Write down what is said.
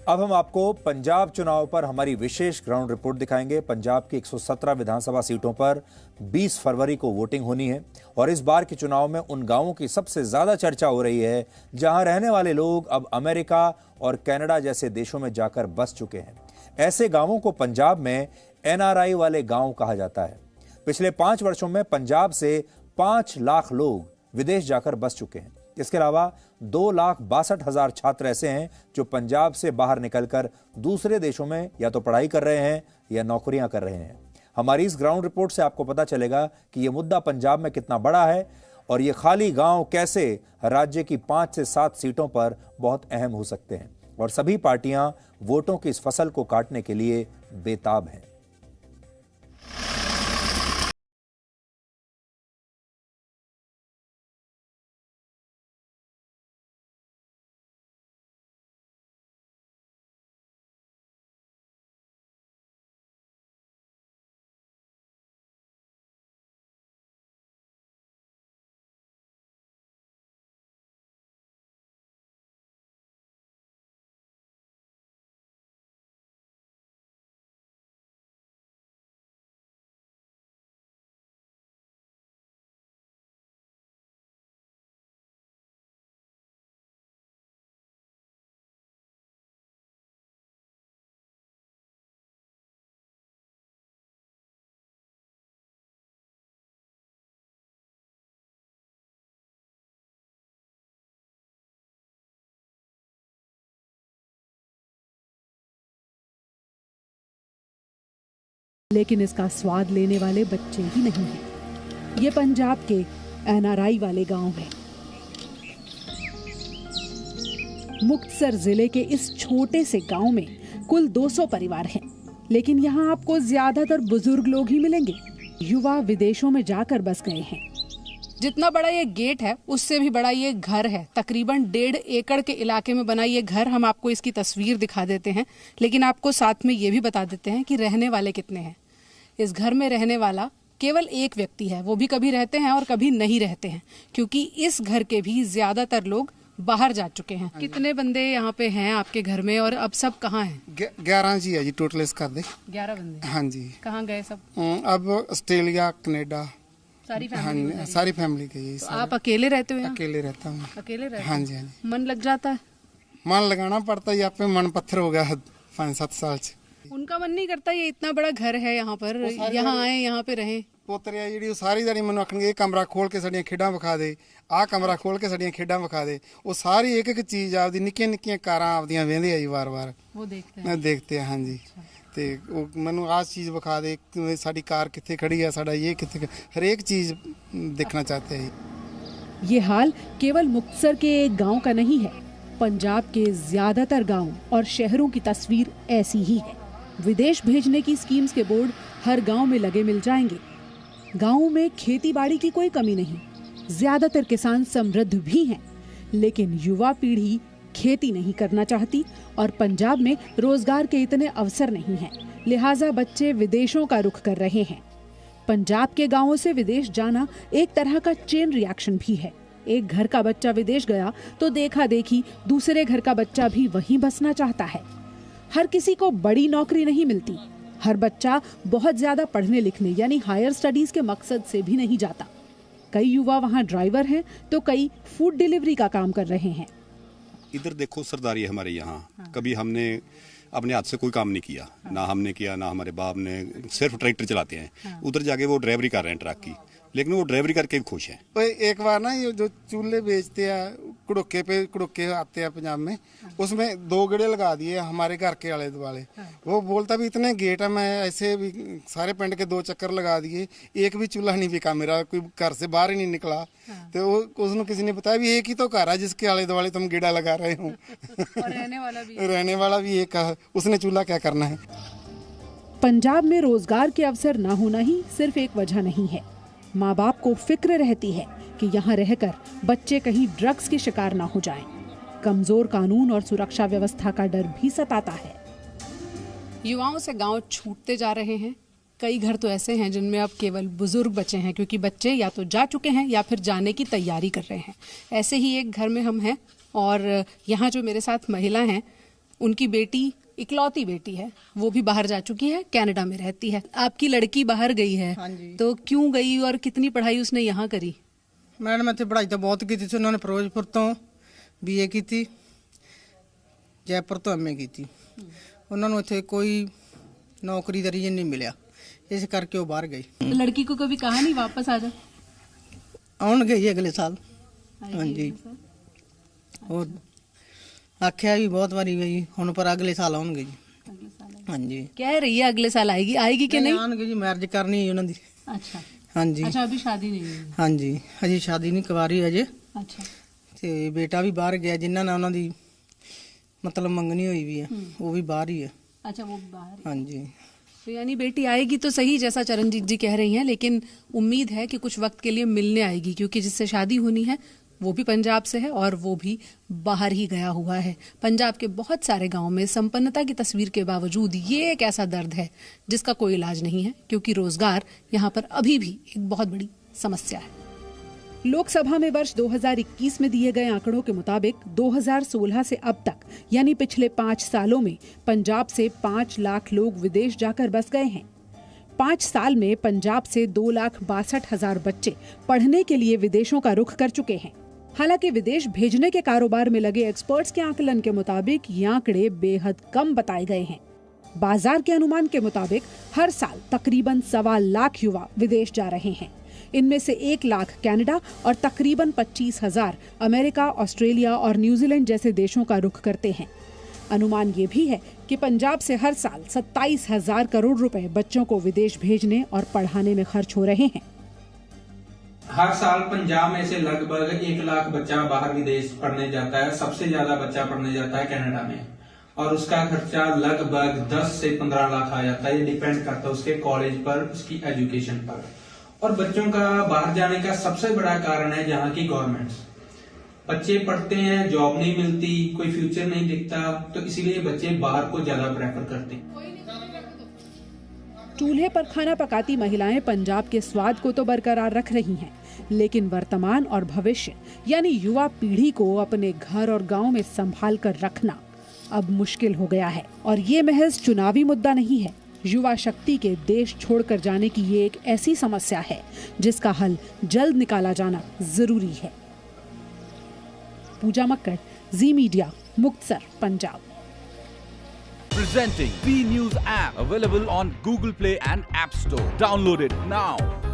अब हम आपको पंजाब चुनाव पर हमारी विशेष ग्राउंड रिपोर्ट दिखाएंगे। पंजाब की 117 विधानसभा सीटों पर 20 फरवरी को वोटिंग होनी है और इस बार के चुनाव में उन गांवों की सबसे ज्यादा चर्चा हो रही है जहां रहने वाले लोग अब अमेरिका और कनाडा जैसे देशों में जाकर बस चुके हैं। ऐसे गांवों को पंजाब में NRI वाले गांव कहा जाता है। पिछले 5 वर्षों में पंजाब से 5 लाख लोग विदेश जाकर बस चुके हैं। इसके अलावा 2,62,000 छात्र ऐसे हैं जो पंजाब से बाहर निकलकर दूसरे देशों में या तो पढ़ाई कर रहे हैं या नौकरियां कर रहे हैं। हमारी इस ग्राउंड रिपोर्ट से आपको पता चलेगा कि यह मुद्दा पंजाब में कितना बड़ा है और ये खाली गांव कैसे राज्य की 5 से 7 सीटों पर बहुत अहम हो सकते हैं और सभी पार्टियां वोटों की इस फसल को काटने के लिए बेताब हैं। लेकिन इसका स्वाद लेने वाले बच्चे ही नहीं हैं। ये पंजाब के NRI वाले गांव हैं। मुक्तसर जिले के इस छोटे से गांव में कुल 200 परिवार हैं, लेकिन यहाँ आपको ज्यादातर बुजुर्ग लोग ही मिलेंगे। युवा विदेशों में जाकर बस गए हैं। जितना बड़ा ये गेट है उससे भी बड़ा ये घर है। तकरीबन 1.5 एकड़ के इलाके में बना ये घर। हम आपको इसकी तस्वीर दिखा देते हैं, लेकिन आपको साथ में ये भी बता देते हैं कि रहने वाले कितने हैं। इस घर में रहने वाला केवल एक व्यक्ति है, वो भी कभी रहते हैं और कभी नहीं रहते हैं, क्योंकि इस घर के भी ज्यादातर लोग बाहर जा चुके हैं। कितने बंदे यहाँ पे हैं आपके घर में और अब सब कहाँ हैं? 11 जी है जी टोटल इस घर दे। 11 बंदे? हाँ जी। कहाँ गए सब? अब ऑस्ट्रेलिया, कनाडा, सारी फैमिली? हाँ, सारी फैमिली गई। तो आप अकेले रहते हो? अकेले रहता हूँ। अकेले रहते? हाँ जी, हाँ जी। मन लग जाता है? मन लगाना पड़ता है, यहाँ पे मन पत्थर हो गया 5-7 साल से। उनका मन नहीं करता ये इतना बड़ा घर है यहाँ पर, यहाँ आए, यहाँ पे रहें? पोतरिया जी सारी दिहाड़ी मैंने आखणगे ये कमरा खोल के साड़ियां खेडां विखा दे, आ कमरा खोल के साड़ियां खेडां विखा दे। वो सारी एक एक चीज आपदी निक्कियां निक्कियां कारां आपदियां वेंदे आ जी वार-वार वो देखते हैं। हाँ जी। ते मैनू आ चीज विखा दे, साडी कार कित्थे खड़ी है, साडा ये कित्थे, हर एक चीज देखना चाहते हैं। ये हाल केवल मुक्तसर के एक गांव का नहीं है। पंजाब के ज्यादातर गांव और शहरों की तस्वीर ऐसी ही है। विदेश भेजने की स्कीम्स के बोर्ड हर गांव में लगे मिल जाएंगे। गांवों में खेती बाड़ी की कोई कमी नहीं, ज्यादातर किसान समृद्ध भी हैं, लेकिन युवा पीढ़ी खेती नहीं करना चाहती और पंजाब में रोजगार के इतने अवसर नहीं हैं, लिहाजा बच्चे विदेशों का रुख कर रहे हैं। पंजाब के गांवों से विदेश जाना एक तरह का चेन रिएक्शन भी है। एक घर का बच्चा विदेश गया तो देखा देखी दूसरे घर का बच्चा भी वहीं बसना चाहता है। हर किसी को बड़ी नौकरी नहीं मिलती। हर बच्चा बहुत ज्यादा पढ़ने लिखने यानी हायर स्टडीज के मकसद से भी नहीं जाता। कई युवा वहाँ ड्राइवर हैं तो कई फूड डिलीवरी का काम कर रहे हैं। इधर देखो सरदारी है हमारे यहाँ। कभी हमने अपने हाथ से कोई काम नहीं किया, ना हमने किया ना हमारे बाप ने, सिर्फ ट्रैक्टर चलाते हैं। उधर जाके वो ड्राइवरी कर रहे हैं ट्रक की, लेकिन वो ड्राइवरी करके भी खुश हैं। एक बार ना ये जो चूल्हे बेचते हैं कुड़ुक्के आते हैं पंजाब में, उसमें 2 गेड़े लगा दिए हमारे घर के आले दुआले। वो बोलता भी इतने गेट है, मैं ऐसे भी सारे पिंड के 2 चक्कर लगा दिए, एक भी चूल्हा नहीं बिका मेरा, कोई घर से बाहर ही नहीं निकला। तो उसने किसी ने बताया भी एक ही तो घर है जिसके आले दुआले तुम गेड़ा लगा रहे हो। और रहने वाला भी एक है, उसने चूल्हा क्या करना है। पंजाब में रोजगार के अवसर न होना ही सिर्फ एक वजह नहीं है। माँ बाप को फिक्र रहती है कि यहाँ रहकर बच्चे कहीं ड्रग्स के शिकार ना हो जाएं। कमजोर कानून और सुरक्षा व्यवस्था का डर भी सताता है। युवाओं से गांव छूटते जा रहे हैं। कई घर तो ऐसे हैं जिनमें अब केवल बुजुर्ग बचे हैं, क्योंकि बच्चे या तो जा चुके हैं या फिर जाने की तैयारी कर रहे हैं। ऐसे ही एक घर में हम हैं और यहाँ जो मेरे साथ महिला हैं उनकी बेटी इकलौती बेटी है, वो भी बाहर जा चुकी है, कनाडा में रहती है। आपकी लड़की बाहर गई है, हाँ जी। तो क्यों गई और कितनी पढ़ाई उसने यहाँ करी? मैडम इतने पढ़ाई तो बहुत की थी। उन्होंने फिरोजपुर तो BA की थी, जयपुर तो MA की थी। उन्होंने इतने कोई नौकरी दरिए नहीं मिला, इस करके वो बाहर गई। तो लड़की को कभी कहा नहीं वापस आ जा? आउन गई अगले साल। हाँ जी, और आख्या भी बहुत बारी गई हुन, पर अगले साल आउन गई। हाँ जी, कह रही है अगले साल आएगी, आएगी कि नहीं? आउन गई, मैरिज करनी है उन्हों दी। अच्छा हाँ जी। अच्छा, अभी शादी नहीं हुई? हाँ जी, अजी शादी नहीं कुवारी अजे। अच्छा, ਤੇ ਬੇਟਾ ਵੀ ਬਾਹਰ ਗਿਆ, ਜਿਨ੍ਹਾਂ ਨਾਲ ਉਹਨਾਂ ਦੀ मतलब मंगनी हुई भी है, वो भी बाहर ही है। अच्छा, वो बाहर। हाँ जी। तो यानी बेटी आएगी तो सही, जैसा चरणजीत जी कह रही हैं, लेकिन उम्मीद है कि कुछ वक्त के लिए मिलने आएगी, क्योंकि जिससे शादी होनी है वो भी पंजाब से है और वो भी बाहर ही गया हुआ है। पंजाब के बहुत सारे गांव में संपन्नता की तस्वीर के बावजूद ये एक ऐसा दर्द है जिसका कोई इलाज नहीं है, क्योंकि रोजगार यहाँ पर अभी भी एक बहुत बड़ी समस्या है। लोकसभा में वर्ष 2021 में दिए गए आंकड़ों के मुताबिक 2016 से अब तक यानी पिछले 5 सालों में पंजाब से 5 लाख लोग विदेश जाकर बस गए हैं। 5 साल में पंजाब से 2,62,000 बच्चे पढ़ने के लिए विदेशों का रुख कर चुके हैं। हालांकि विदेश भेजने के कारोबार में लगे एक्सपर्ट्स के आकलन के मुताबिक ये आंकड़े बेहद कम बताए गए हैं। बाजार के अनुमान के मुताबिक हर साल तकरीबन 1.25 लाख युवा विदेश जा रहे हैं। इनमें से 1 लाख कनाडा और तकरीबन 25,000 अमेरिका, ऑस्ट्रेलिया और न्यूजीलैंड जैसे देशों का रुख करते हैं। अनुमान ये भी है कि पंजाब से हर साल 27,000 करोड़ रुपए बच्चों को विदेश भेजने और पढ़ाने में खर्च हो रहे हैं। हर साल पंजाब में से लगभग 1 लाख बच्चा बाहर विदेश पढ़ने जाता है। सबसे ज्यादा बच्चा पढ़ने जाता है कनाडा में, और उसका खर्चा लगभग 10 से 15 लाख आ जाता है। ये डिपेंड करता है उसके कॉलेज पर, उसकी एजुकेशन पर। और बच्चों का बाहर जाने का सबसे बड़ा कारण है यहाँ की गवर्नमेंट्स। बच्चे पढ़ते हैं, जॉब नहीं मिलती, कोई फ्यूचर नहीं दिखता, तो इसीलिए बच्चे बाहर को ज्यादा प्रेफर करते हैं। चूल्हे पर खाना पकाती महिलाएं पंजाब के स्वाद को तो बरकरार रख रही हैं, लेकिन वर्तमान और भविष्य यानी युवा पीढ़ी को अपने घर और गांव में संभाल कर रखना अब मुश्किल हो गया है। और ये महज चुनावी मुद्दा नहीं है, युवा शक्ति के देश छोड़कर जाने की ये एक ऐसी समस्या है जिसका हल जल्द निकाला जाना जरूरी है। Pooja Makkar, Zee media, Muktsar, Punjab. Presenting B News app, available on Google Play and App Store. Download it now.